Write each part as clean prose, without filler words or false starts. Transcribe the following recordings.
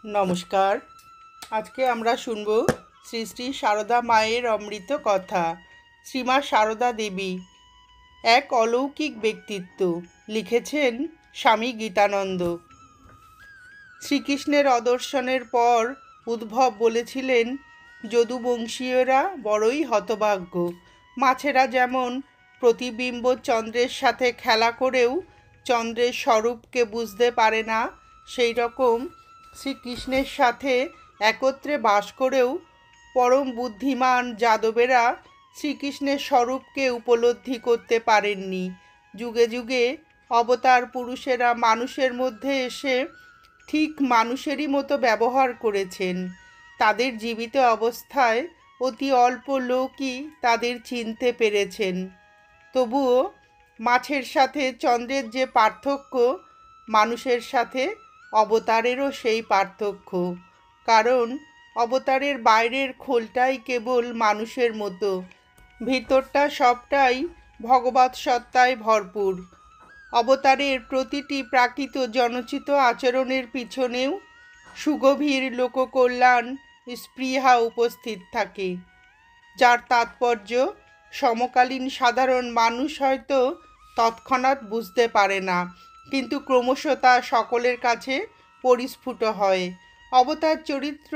নমস্কার। আজকে আমরা শুনব শ্রী শ্রী সারদা মায়ের অমৃত কথা। শ্রীমা সারদা দেবী এক অলৌকিক ব্যক্তিত্ব। লিখেছেন স্বামী গীতানন্দ। শ্রীকৃষ্ণের অদর্শনের পর উদ্ভব বলেছিলেন, যদুবংশীয়রা বড়ই হতভাগ্য। মাছেরা যেমন প্রতিবিম্ব চন্দ্রের সাথে খেলা করেও চন্দ্রের স্বরূপকে বুঝতে পারে না, সেই রকম শ্রীকৃষ্ণের সাথে একত্রে বাস করেও পরম বুদ্ধিমান যাদবেরা শ্রীকৃষ্ণের স্বরূপকে উপলব্ধি করতে পারেননি। যুগে যুগে অবতার পুরুষেরা মানুষের মধ্যে এসে ঠিক মানুষেরই মতো ব্যবহার করেছেন। তাদের জীবিত অবস্থায় অতি অল্প লোকই তাদের চিনতে পেরেছেন। তবুও মাছের সাথে চন্দ্রের যে পার্থক্য, মানুষের সাথে অবতারেরও সেই পার্থক্য। কারণ অবতারের বাইরের খোলটাই কেবল মানুষের মতো, ভিতরটা সবটাই ভগবৎ সত্তায় ভরপুর। অবতারের প্রতিটি প্রাকৃত জনচিত আচরণের পিছনেও সুগভীর লোককল্যাণ স্পৃহা উপস্থিত থাকে, যার তাৎপর্য সমকালীন সাধারণ মানুষ হয়তো তৎক্ষণাৎ বুঝতে পারে না, কিন্তু ক্রমশ তা সকলের কাছে পরিস্ফুট হয়। অবতার চরিত্র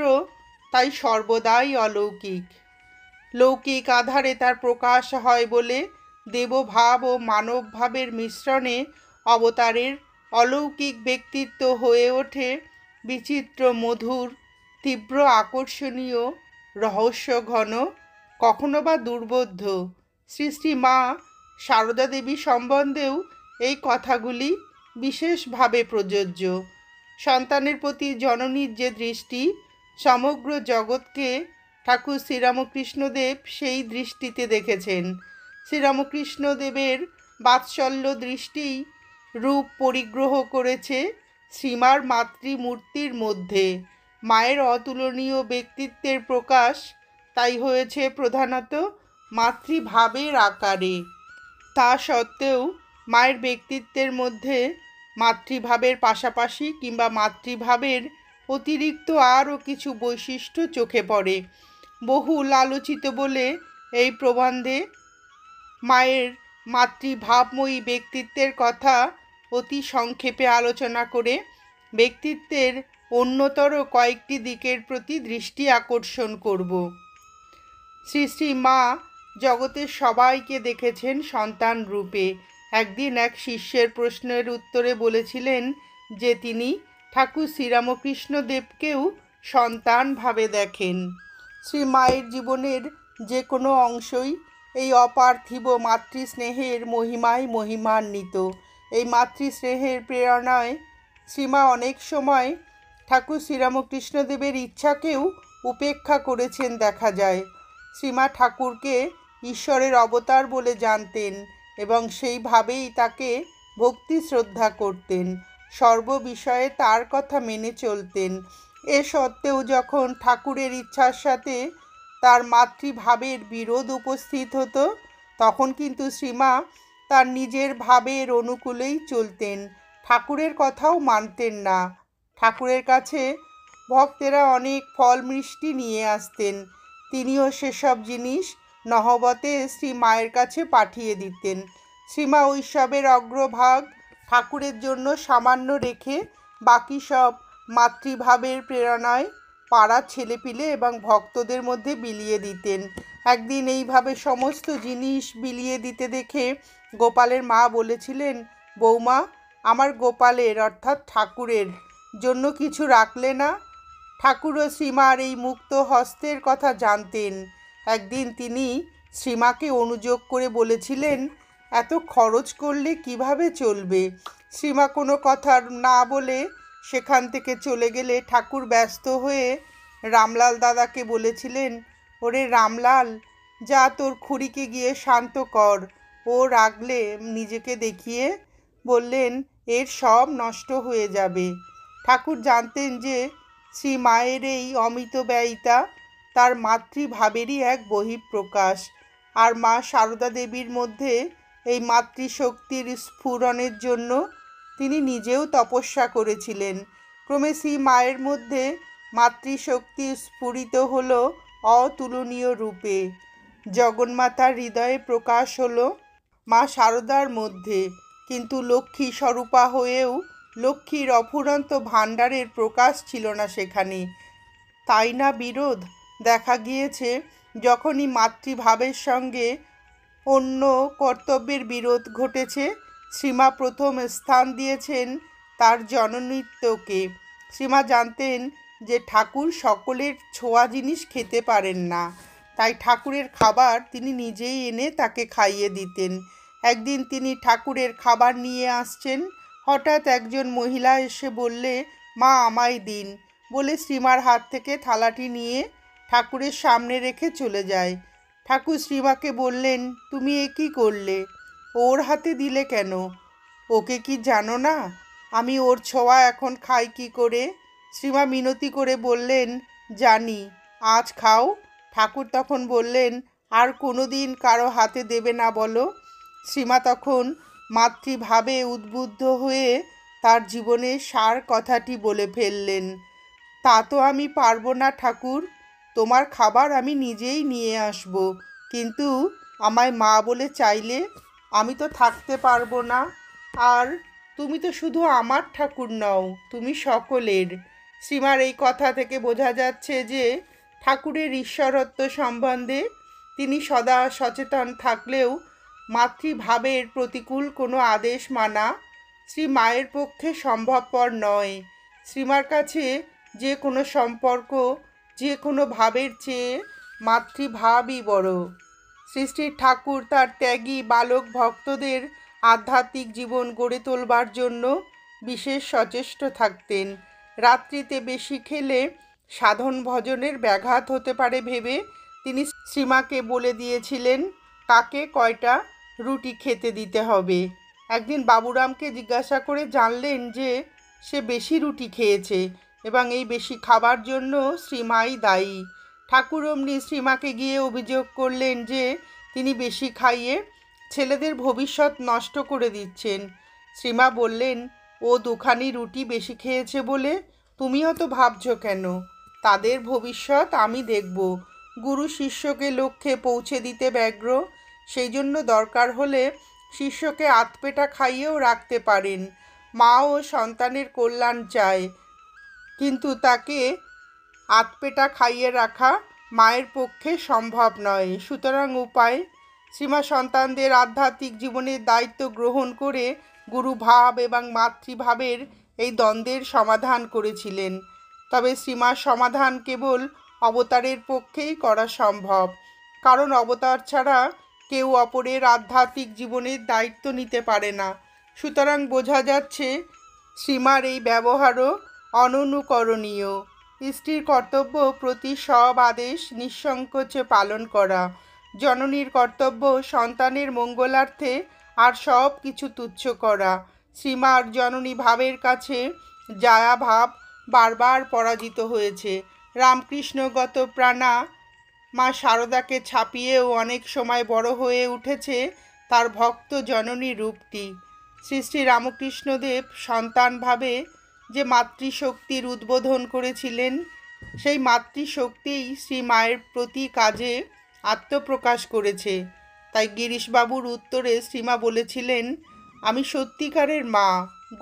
তাই সর্বদাই অলৌকিক। লৌকিক আধারে তার প্রকাশ হয় বলে দেবভাব ও মানব ভাবের মিশ্রণে অবতারের অলৌকিক ব্যক্তিত্ব হয়ে ওঠে বিচিত্র মধুর, তীব্র আকর্ষণীয়, রহস্যঘন, কখনো বা দুর্বোধ্য। শ্রী শ্রী মা সারদা দেবী সম্বন্ধেও এই কথাগুলি বিশেষভাবে প্রযোজ্য। সন্তানের প্রতি জননীর যে দৃষ্টি, সমগ্র জগৎকে ঠাকুর শ্রীরামকৃষ্ণদেব সেই দৃষ্টিতে দেখেছেন। শ্রীরামকৃষ্ণদেবের বাৎসল্য দৃষ্টি রূপ পরিগ্রহ করেছে শ্রীমার মাতৃমূর্তির মধ্যে। মায়ের অতুলনীয় ব্যক্তিত্বের প্রকাশ তাই হয়েছে প্রধানত মাতৃভাবের আকারে। তা সত্ত্বেও মায়ের ব্যক্তিত্বের মধ্যে মাতৃভাবের পাশাপাশি কিংবা মাতৃভাবের অতিরিক্ত আরও কিছু বৈশিষ্ট্য চোখে পড়ে। বহুল আলোচিত বলে এই প্রবন্ধে মায়ের মাতৃভাবময়ী ব্যক্তিত্বের কথা অতি সংক্ষেপে আলোচনা করে ব্যক্তিত্বের অন্যতর কয়েকটি দিকের প্রতি দৃষ্টি আকর্ষণ করব। শ্রী শ্রী মা জগতের সবাইকে দেখেছেন সন্তান রূপে। একদিন এক শিষ্যের প্রশ্নের উত্তরে বলেছিলেন যে তিনি ঠাকুর শ্রীরামকৃষ্ণদেবকেও সন্তান ভাবে দেখেন। শ্রী মায়ের জীবনের যে কোনো অংশই এই অপার্থিব মাতৃস্নেহের মহিমায় মহিমান্বিত। এই মাতৃস্নেহের প্রেরণায় শ্রীমা অনেক সময় ঠাকুর শ্রীরামকৃষ্ণদেবের ইচ্ছাকেও উপেক্ষা করেছেন দেখা যায়। শ্রীমা ঠাকুরকে ঈশ্বরের অবতার বলে জানতেন এবং সেইভাবেই তাকে ভক্তি শ্রদ্ধা করতেন। সর্ববিষয়ে তার কথা মেনে চলতেন। এ সত্ত্বেও যখন ঠাকুরের ইচ্ছার সাথে তার মাতৃভাবের বিরোধ উপস্থিত হতো, তখন কিন্তু শ্রীমা তার নিজের ভাবের অনুকূলেই চলতেন, ঠাকুরের কথাও মানতেন না। ঠাকুরের কাছে ভক্তেরা অনেক ফল মিষ্টি নিয়ে আসতেন, তিনিও সেসব জিনিস নহবতে শ্রী মায়ের কাছে পাঠিয়ে দিতেন। শ্রীমা উৎসবের অগ্রভাগ ঠাকুরের জন্য সামান্য রেখে বাকি সব মাতৃভাবের প্রেরণায় পাড়ার ছেলেপিলে এবং ভক্তদের মধ্যে বিলিয়ে দিতেন। একদিন এইভাবে সমস্ত জিনিস বিলিয়ে দিতে দেখে গোপালের মা বলেছিলেন, বৌমা, আমার গোপালের অর্থাৎ ঠাকুরের জন্য কিছু রাখলে না? ঠাকুরও শ্রীমার এই মুক্ত হস্তের কথা জানতেন। একদিন তিনি শ্রীমাকে অনুযোগ করে বলেছিলেন, এত খরচ করলে কিভাবে চলবে? শ্রীমা কোনো কথা না বলে সেখান থেকে চলে গেলে ঠাকুর ব্যস্ত হয়ে রামলাল দাদাকে বলেছিলেন, ওরে রামলাল, যা তোর খুড়িকে গিয়ে শান্ত কর। ও রাগলে নিজেকে দেখিয়ে বললেন, এর সব নষ্ট হয়ে যাবে। ঠাকুর জানতেন যে শ্রী মায়ের এই অমিত ব্যয়িতা তার মাতৃভাবেরই এক বহিঃপ্রকাশ, আর মা সারদা দেবীর মধ্যে এই মাতৃশক্তির স্ফুরণের জন্য তিনি নিজেও তপস্যা করেছিলেন। ক্রমে শ্রী মায়ের মধ্যে মাতৃশক্তি স্ফুরিত হলো অতুলনীয় রূপে। জগন্মাতার হৃদয়ে প্রকাশ হলো মা শারদার মধ্যে, কিন্তু লক্ষ্মী স্বরূপা হয়েও লক্ষ্মীর অফুরন্ত ভাণ্ডারের প্রকাশ ছিল না সেখানে। তাই না বিরোধ দেখা গিয়েছে, যখনই মাতৃভাবের সঙ্গে অন্য কর্তব্যের বিরোধ ঘটেছে, শ্রীমা প্রথম স্থান দিয়েছেন তার জননীত্বকে। শ্রীমা জানতেন যে ঠাকুর সকলের ছোঁয়া জিনিস খেতে পারেন না, তাই ঠাকুরের খাবার তিনি নিজেই এনে তাকে খাইয়ে দিতেন। একদিন তিনি ঠাকুরের খাবার নিয়ে আসছেন, হঠাৎ একজন মহিলা এসে বললে, মা আমায় দিন, বলে শ্রীমার হাত থেকে থালাটি নিয়ে ঠাকুরের সামনে রেখে চলে যায়। ঠাকুর শ্রীমাকে বললেন, তুমি এ কী করলে? ওর হাতে দিলে কেন? ওকে কি জানো না আমি ওর ছোঁয়া এখন খাই কি করে? শ্রীমা মিনতি করে বললেন, জানি, আজ খাও। ঠাকুর তখন বললেন, আর কোনো দিন কারো হাতে দেবে না বলো। শ্রীমা তখন মাতৃভাবে উদ্বুদ্ধ হয়ে তার জীবনের সার কথাটি বলে ফেললেন, তা তো আমি পারবো না ঠাকুর, তোমার খাবার আমি নিজেই নিয়ে আসব, কিন্তু আমায় মা বলে চাইলে আমি তো থাকতে পারবো না। আর তুমি তো শুধু আমার ঠাকুর নও, তুমি সকলের। শ্রীমার এই কথা থেকে বোঝা যাচ্ছে যে ঠাকুরের ঈশ্বরত্ব সম্বন্ধে তিনি সদা সচেতন থাকলেও মাতৃভাবের প্রতিকূল কোনো আদেশ মানা শ্রী মায়ের পক্ষে সম্ভবপর নয়। শ্রীমার কাছে যে কোনো সম্পর্ক, যে কোনো ভাবের চেয়ে মাতৃভাবই বড়। শ্রী শ্রী ঠাকুর তার ত্যাগী বালক ভক্তদের আধ্যাত্মিক জীবন গড়ে তোলবার জন্য বিশেষ সচেষ্ট থাকতেন। রাত্রিতে বেশি খেলে সাধন ভজনের ব্যাঘাত হতে পারে ভেবে তিনি শ্রীমাকে বলে দিয়েছিলেন কাকে কয়টা রুটি খেতে দিতে হবে। একদিন বাবুরামকে জিজ্ঞাসা করে জানলেন যে সে বেশি রুটি খেয়েছে এবং এই বেশি খাবার জন্য শ্রীমাই দায়ী। ঠাকুর অমনি শ্রীমাকে গিয়ে অভিযোগ করলেন যে তিনি বেশি খাইয়ে ছেলেদের ভবিষ্যৎ নষ্ট করে দিচ্ছেন। শ্রীমা বললেন, ও দুখানি রুটি বেশি খেয়েছে বলে তুমি অত ভাবছো কেন? তাদের ভবিষ্যৎ আমি দেখব। গুরু শিষ্যকে লক্ষ্যে পৌঁছে দিতে ব্যগ্র, সেই জন্য দরকার হলে শিষ্যকে আধপেটা খাইয়েও রাখতে পারেন। মা ও সন্তানের কল্যাণ চায়, কিন্তু তাকে আধপেটা খাইয়ে রাখা মায়ের পক্ষে সম্ভব নয়। সুতরাং উপায়, শ্রীমা সন্তানদের আধ্যাত্মিক জীবনের দায়িত্ব গ্রহণ করে গুরুভাব এবং মাতৃভাবের এই দ্বন্দ্বের সমাধান করেছিলেন। তবে শ্রীমার সমাধান কেবল অবতারের পক্ষেই করা সম্ভব, কারণ অবতার ছাড়া কেউ অপরের আধ্যাত্মিক জীবনের দায়িত্ব নিতে পারে না। সুতরাং বোঝা যাচ্ছে শ্রীমার এই ব্যবহারও অননুকরণীয়। স্ত্রীর কর্তব্য প্রতি সব আদেশ নিঃসংকোচে পালন করা, জননীর কর্তব্য সন্তানের মঙ্গলার্থে আর সব কিছু তুচ্ছ করা। শ্রীমার জননী ভাবের কাছে জায়া ভাব বারবার পরাজিত হয়েছে। রামকৃষ্ণগত প্রাণা মা শারদাকে ছাপিয়েও অনেক সময় বড় হয়ে উঠেছে তার ভক্ত জননী রূপটি। শ্রী শ্রী রামকৃষ্ণদেব সন্তানভাবে যে মাতৃশক্তির উদ্বোধন করেছিলেন, সেই মাতৃশক্তিই শ্রী মায়ের প্রতি কাজে আত্মপ্রকাশ করেছে। তাই গিরিশবাবুর উত্তরে শ্রীমা বলেছিলেন, আমি সত্যিকারের মা,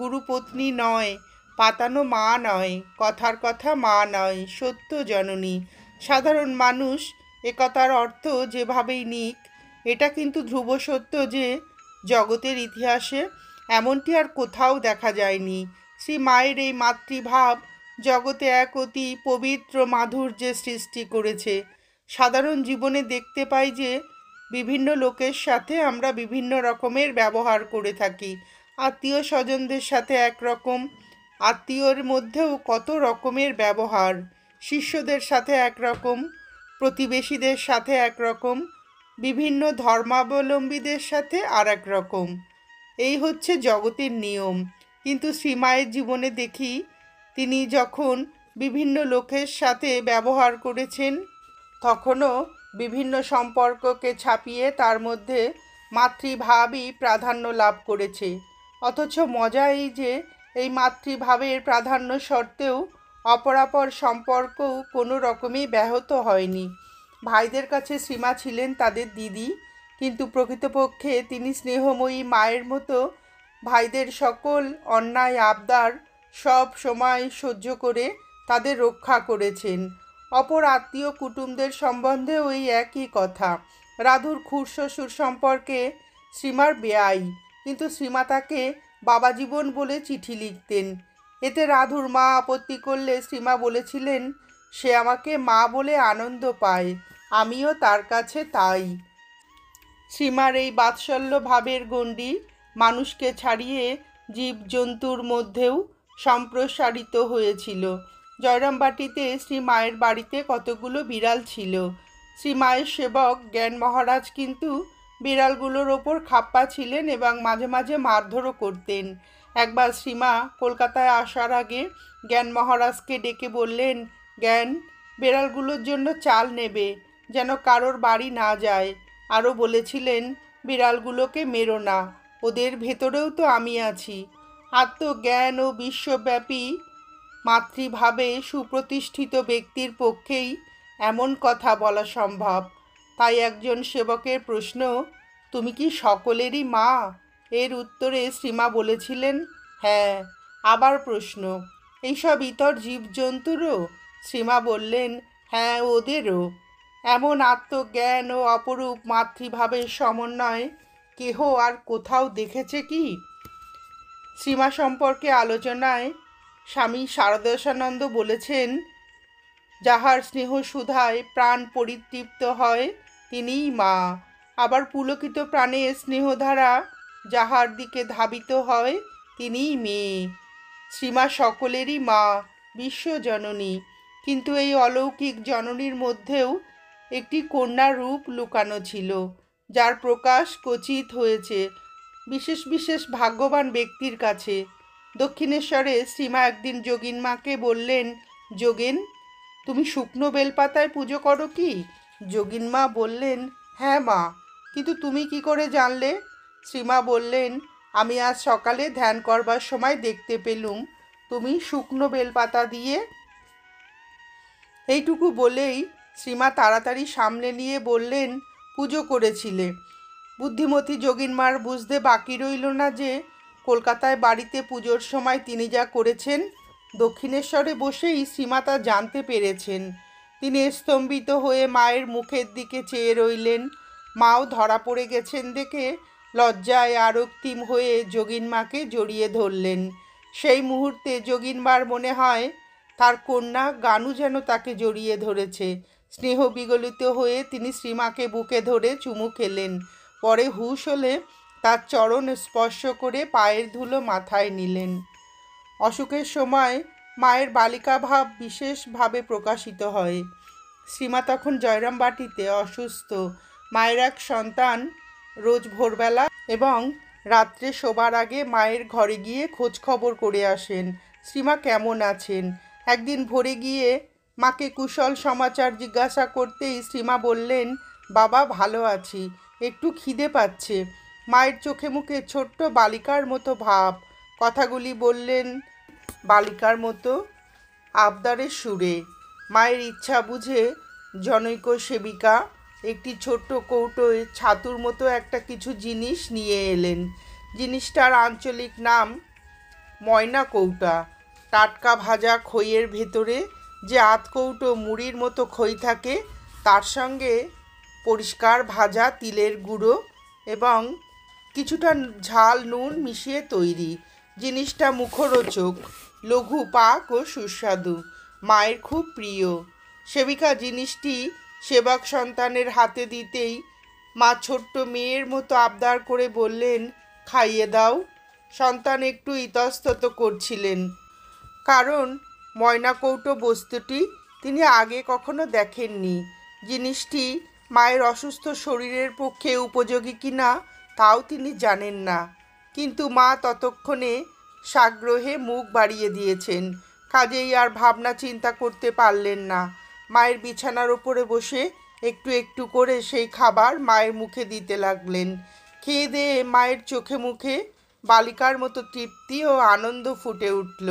গুরুপত্নী নয়, পাতানো মা নয়, কথার কথা মা নয়, সত্য জননী। সাধারণ মানুষ একথার অর্থ যেভাবেই নিক, এটা কিন্তু ধ্রুব সত্য যে জগতের ইতিহাসে এমনটি আর কোথাও দেখা যায়নি। শ্রী মায়ের এই মাতৃভাব জগতে এক অতি পবিত্র মাধুর্যের সৃষ্টি করেছে। সাধারণ জীবনে দেখতে পাই যে বিভিন্ন লোকের সাথে আমরা বিভিন্ন রকমের ব্যবহার করে থাকি। আত্মীয় স্বজনদের সাথে একরকম, আত্মীয়র মধ্যেও কত রকমের ব্যবহার, শিষ্যদের সাথে একরকম, প্রতিবেশীদের সাথে একরকম, বিভিন্ন ধর্মাবলম্বীদের সাথে আর এক রকম। এই হচ্ছে জগতের নিয়ম। কিন্তু শ্রীমায়ের জীবনে দেখি তিনি যখন বিভিন্ন লোকের সাথে ব্যবহার করেছেন, তখনও বিভিন্ন সম্পর্ককে ছাপিয়ে তার মধ্যে মাতৃভাবই প্রাধান্য লাভ করেছে। অথচ মজা এই যে এই মাতৃভাবের প্রাধান্য সত্ত্বেও অপরাপর সম্পর্কও কোনো রকমই ব্যাহত হয়নি। ভাইদের কাছে শ্রীমা ছিলেন তাদের দিদি, কিন্তু প্রকৃতপক্ষে তিনি স্নেহময়ী মায়ের মতো ভাইদের সকল অন্যায় আবদার সব সময় সহ্য করে তাদের রক্ষা করেছেন। অপর আত্মীয় কুটুমদের সম্বন্ধেও ওই একই কথা। রাধুর খুড়শ্বশুর সম্পর্কে শ্রীমার বেয়াই, কিন্তু শ্রীমা তাকে বাবা জীবন বলে চিঠি লিখতেন। এতে রাধুর মা আপত্তি করলে শ্রীমা বলেছিলেন, সে আমাকে মা বলে আনন্দ পায়, আমিও তার কাছে তাই। শ্রীমার এই বাৎসল্য ভাবের গণ্ডি মানুষকে ছাড়িয়ে জীবজন্তুর মধ্যেও সম্প্রসারিত হয়েছিল। জয়রামবাটিতে শ্রীমায়ের বাড়িতে কতগুলো বিড়াল ছিল। শ্রীমায়ের সেবক জ্ঞান মহারাজ কিন্তু বিড়ালগুলোর ওপর খাপ্পা ছিলেন এবং মাঝে মাঝে মারধরও করতেন। একবার শ্রীমা কলকাতায় আসার আগে জ্ঞান মহারাজকে ডেকে বললেন, জ্ঞান, বিড়ালগুলোর জন্য চাল নেবে, যেন কারোর বাড়ি না যায়। আরও বলেছিলেন, বিড়ালগুলোকে মেরো না, ওদের ভেতরেও তো আমি আছি। আত্মজ্ঞান ও বিশ্বব্যাপী মাতৃভাবে সুপ্রতিষ্ঠিত ব্যক্তির পক্ষেই এমন কথা বলা সম্ভব। তাই একজন সেবকের প্রশ্ন, তুমি কি সকলেরই মা? এর উত্তরে শ্রীমা বলেছিলেন, হ্যাঁ। আবার প্রশ্ন, এইসব ইতর জীবজন্তুরও? শ্রীমা বললেন, হ্যাঁ, ওদেরও। এমন আত্মজ্ঞান ও অপরূপ মাতৃভাবের সমন্বয় কেহ আর কোথাও দেখেছে কি? শ্রীমা সম্পর্কে আলোচনায় স্বামী শারদানন্দ বলেছেন, যাহার স্নেহ সুধায় প্রাণ পরিতৃপ্ত হয় তিনিই মা। আবার পুলকিত প্রাণে স্নেহধারা যাহার দিকে ধাবিত হয় তিনিই মেয়ে। শ্রীমা সকলেরই মা, বিশ্বজননী। কিন্তু এই অলৌকিক জননীর মধ্যেও একটি কন্যার রূপ লুকানো ছিল, যার প্রকাশ ক্বচিৎ হয়েছে বিশেষ বিশেষ ভাগ্যবান ব্যক্তির কাছে। দক্ষিণেশ্বরে শ্রীমা একদিন যোগিনমাকে বললেন, যোগিন, তুমি শুকনো বেলপাতায় পুজো করো কি? যোগিনমা বললেন, হ্যাঁ মা, কিন্তু তুমি কি করে জানলে? শ্রীমা বললেন, আমি আজ সকালে ধ্যান করবার সময় দেখতে পেলুম তুমি শুকনো বেলপাতা দিয়ে। এইটুকু বলেই শ্রীমা তাড়াতাড়ি সামলে নিয়ে বললেন, পুজো করেছিলে। বুদ্ধিমতী যোগিনমার বুঝতে বাকি রইল না যে কলকাতায় বাড়িতে পুজোর সময় তিনি যা করেছেন, দক্ষিণেশ্বরে বসেই শ্রীমা তা জানতে পেরেছেন। তিনি স্তম্ভিত হয়ে মায়ের মুখের দিকে চেয়ে রইলেন। মাও ধরা পড়ে গেছেন দেখে লজ্জায় আরক্তিম হয়ে যোগিনমাকে জড়িয়ে ধরলেন। সেই মুহূর্তে যোগিনমার মনে হয় তার কন্যা গানু যেন তাকে জড়িয়ে ধরেছে। স্নেহ বিগলিত হয়ে তিনি শ্রীমাকে বুকে ধরে চুমু খেলেন। পরে হুঁশ হলে তার চরণ স্পর্শ করে পায়ের ধুলো মাথায় নিলেন। অসুখের সময় মায়ের বালিকা ভাব বিশেষভাবে প্রকাশিত হয়। শ্রীমা তখন জয়রামবাটিতে অসুস্থ। মায়ের এক সন্তান রোজ ভোরবেলা এবং রাত্রে শোবার আগে মায়ের ঘরে গিয়ে খোঁজ খবর করে আসেন, শ্রীমা কেমন আছেন। একদিন ভোরে গিয়ে মাকে কুশল সমাচার জিজ্ঞাসা করতেই শ্রীমা বললেন, বাবা, ভালো আছি, একটু খিদে পাচ্ছে। মায়ের চোখে মুখে ছোট্ট বালিকার মতো ভাব। কথাগুলি বললেন বালিকার মতো আবদারের সুরে। মায়ের ইচ্ছা বুঝে জনৈক সেবিকা একটি ছোট্ট কৌটোয় ছাতুর মতো একটা কিছু জিনিস নিয়ে এলেন। জিনিসটার আঞ্চলিক নাম ময়না কৌটা। টাটকা ভাজা খইয়ের ভেতরে যে আধ কৌটো মুড়ির মতো খই থাকে, তার সঙ্গে পরিষ্কার ভাজা তিলের গুঁড়ো এবং কিছুটা ঝাল নুন মিশিয়ে তৈরি। জিনিসটা মুখরোচক, লঘু পাক ও সুস্বাদু, মায়ের খুব প্রিয়। সেবিকা জিনিসটি সেবক সন্তানের হাতে দিতেই মা ছোট্ট মেয়ের মতো আবদার করে বললেন, খাইয়ে দাও। সন্তান একটু ইতস্তত করছিলেন, কারণ ময়না কৌটো বস্তুটি তিনি আগে কখনো দেখেননি। জিনিসটি মায়ের অসুস্থ শরীরের পক্ষে উপযোগী কিনা তাও তিনি জানেন না। কিন্তু মা ততক্ষণে সাগ্রহে মুখ বাড়িয়ে দিয়েছেন, কাজেই আর ভাবনা চিন্তা করতে পারলেন না। মায়ের বিছানার ওপরে বসে একটু একটু করে সেই খাবার মায়ের মুখে দিতে লাগলেন। খেয়ে দিয়ে মায়ের চোখে মুখে বালিকার মতো তৃপ্তি ও আনন্দ ফুটে উঠল।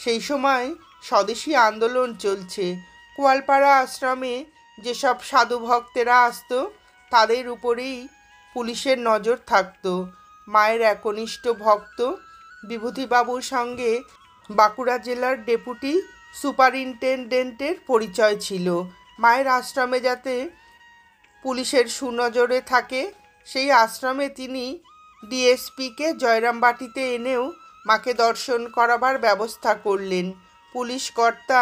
সেই সময় স্বদেশী আন্দোলন চলছে। কোয়ালপাড়া আশ্রমে যেসব সাধু ভক্তেরা আসতো তাদের উপরেই পুলিশের নজর থাকতো। মায়ের একনিষ্ঠ ভক্ত বিভূতিবাবুর সঙ্গে বাঁকুড়া জেলার ডেপুটি সুপারিনটেনডেন্টের পরিচয় ছিল। মায়ের আশ্রমে যাতে পুলিশের সুনজরে থাকে সেই আশ্রমে তিনি ডিএসপিকে জয়রামবাটিতে এনেও মাকে দর্শন করাবার ব্যবস্থা করলেন। পুলিশ কর্তা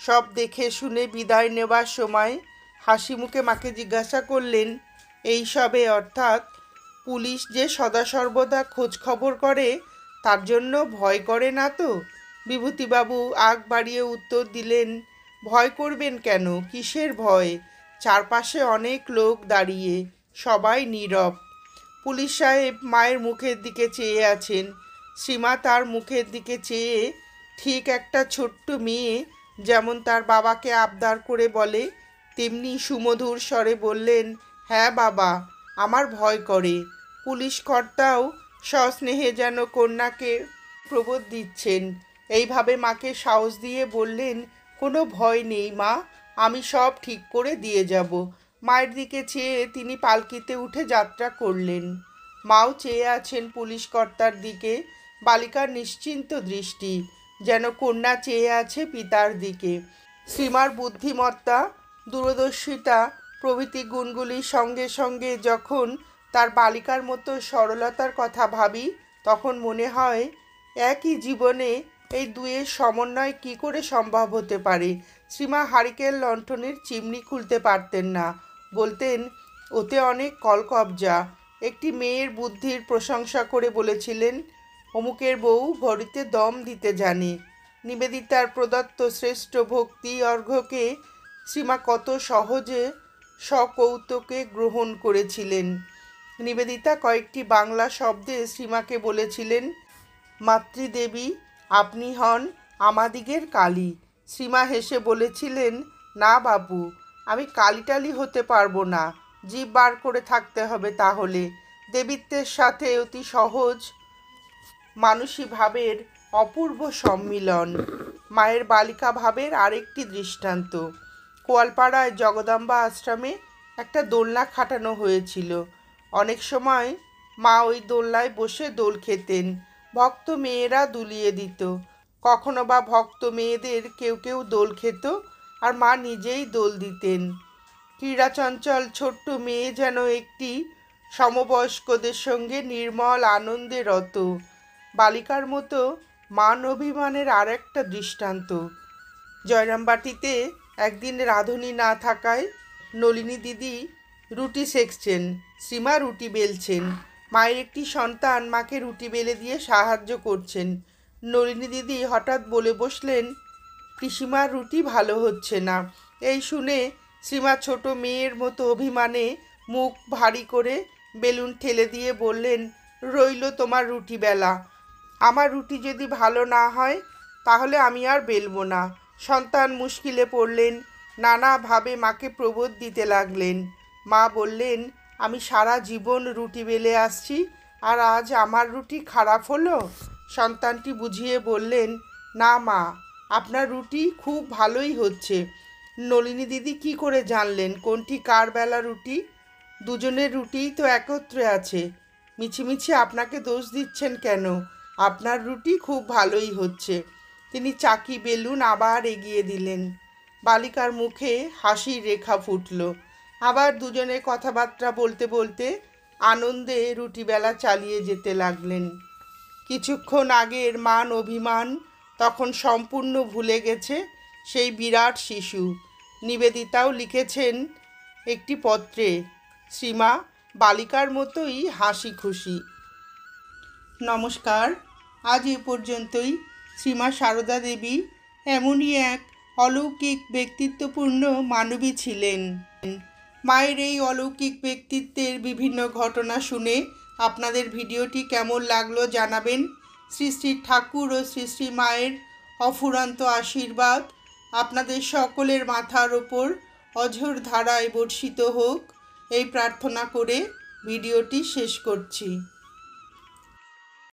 সব দেখে শুনে বিদায় নেবার সময় হাসি মুখে মাকে জিজ্ঞাসা করলেন, এই সবে অর্থাৎ পুলিশ যে সদা সর্বদা খোঁজ খবর করে তার জন্য ভয় করে না তো? বিভূতিবাবু আগ বাড়িয়ে উত্তর দিলেন, ভয় করবেন কেন? কিসের ভয়? চারপাশে অনেক লোক দাঁড়িয়ে, সবাই নীরব। পুলিশ সাহেব মায়ের মুখের দিকে চেয়ে আছেন। শ্রীমা তার মুখের দিকে চেয়ে ঠিক একটা ছোট্ট মেয়ে যেমন তার বাবাকে আবদার করে বলে তেমনি সুমধুর স্বরে বললেন, হ্যাঁ বাবা, আমার ভয় করে। পুলিশ কর্তাও সস্নেহে যেন কন্যাকে প্রবোধ দিচ্ছেন। এইভাবে মাকে সাহস দিয়ে বললেন, কোনো ভয় নেই মা, আমি সব ঠিক করে দিয়ে যাব। মায়ের দিকে চেয়ে তিনি পালকিতে উঠে যাত্রা করলেন। মাও চেয়ে আছেন পুলিশ কর্তার দিকে। বালিকার নিশ্চিন্ত দৃষ্টি, যেন কন্যা চেয়ে আছে পিতার দিকে। শ্রীমার বুদ্ধিমত্তা, দূরদর্শিতা প্রভৃতি গুণগুলির সঙ্গে সঙ্গে যখন তার বালিকার মতো সরলতার কথা ভাবি তখন মনে হয় একই জীবনে এই দুয়ের সমন্বয় কি করে সম্ভব হতে পারে। শ্রীমা হারিকেন লণ্ঠনের চিমনি খুলতে পারতেন না, বলতেন ওতে অনেক কলকবজা। একটি মেয়ের বুদ্ধির প্রশংসা করে বলেছিলেন, অমুকের বউ ভরিতে দম দিতে জানে। নিবেদিতার প্রদত্ত শ্রেষ্ঠ ভক্তি অর্ঘ্যকে শ্রীমা কত সহজে সকৌতুকে গ্রহণ করেছিলেন। নিবেদিতা কয়েকটি বাংলা শব্দে শ্রীমাকে বলেছিলেন, মাতৃদেবী আপনি হন আমাদিগের কালী। শ্রীমা হেসে বলেছিলেন, না বাবু, আমি কালীটালি হতে পারবো না, জিভ বার করে থাকতে হবে তাহলে। দেবীত্বের সাথে অতি সহজ মানুষী ভাবের অপূর্ব সম্মিলন। মায়ের বালিকা ভাবের আরেকটি দৃষ্টান্ত। কোয়ালপাড়ায় জগদম্বা আশ্রমে একটা দোলনা খাটানো হয়েছিল। অনেক সময় মা ওই দোলনায় বসে দোল খেতেন। ভক্ত মেয়েরা দুলিয়ে দিত। কখনো বা ভক্ত মেয়েদের কেউ কেউ দোল খেত আর মা নিজেই দোল দিতেন। ক্রীড়াচঞ্চল ছোট্ট মেয়ে যেন একটি সমবয়স্কদের সঙ্গে নির্মল আনন্দে রত। বালিকার মতো মান অভিমানের আর একটা দৃষ্টান্ত। জয়রামবাটিতে একদিন রাঁধুনি না থাকায় নলিনী দিদি রুটি সেঁকছেন, শ্রীমা রুটি বেলছেন। মায়ের একটি সন্তান মাকে রুটি বেলে দিয়ে সাহায্য করছেন। নলিনী দিদি হঠাৎ বলে বসলেন, পিসিমার রুটি ভালো হচ্ছে না। এই শুনে শ্রীমা ছোট মেয়ের মতো অভিমানে মুখ ভারী করে বেলুন ঠেলে দিয়ে বললেন, রইল তোমার রুটি বেলা। আমার রুটি যদি ভালো না হয় তাহলে আমি আর বেলবো না। সন্তান মুশকিলে পড়লেন, নানাভাবে মাকে প্রবোধ দিতে লাগলেন। মা বললেন, আমি সারা জীবন রুটি বেলে আসছি আর আজ আমার রুটি খারাপ হলো? সন্তানটি বুঝিয়ে বললেন, না মা, আপনার রুটি খুব ভালোই হচ্ছে। নলিনী দিদি কি করে জানলেন কোনটি কার বেলা রুটি? দুজনের রুটিই তো একত্রে আছে। মিছিমিছি আপনাকে দোষ দিচ্ছেন কেন? আপনার রুটি খুব ভালোই হচ্ছে। তিনি চাকি বেলুন আবার এগিয়ে দিলেন। বালিকার মুখে হাসির রেখা ফুটল। আবার দুজনে কথাবার্তা বলতে বলতে আনন্দে রুটি বেলা চালিয়ে যেতে লাগলেন। কিছুক্ষণ আগের মান অভিমান তখন সম্পূর্ণ ভুলে গেছে সেই বিরাট শিশু। নিবেদিতাও লিখেছেন একটি পত্রে, শ্রীমা বালিকার মতোই হাসি খুশি। নমস্কার, আজ এ পর্যন্তই। শ্রীমা সারদা দেবী এমনই এক অলৌকিক ব্যক্তিত্বপূর্ণ মানবী ছিলেন। মায়ের এই অলৌকিক ব্যক্তিত্বের বিভিন্ন ঘটনা শুনে আপনাদের ভিডিওটি কেমন লাগলো জানাবেন। শ্রী শ্রী ঠাকুর ও শ্রী শ্রী মায়ের অফুরন্ত আশীর্বাদ আপনাদের সকলের মাথার ওপর অঝোর ধারায় বর্ষিত হোক এই প্রার্থনা করে ভিডিওটি শেষ করছি।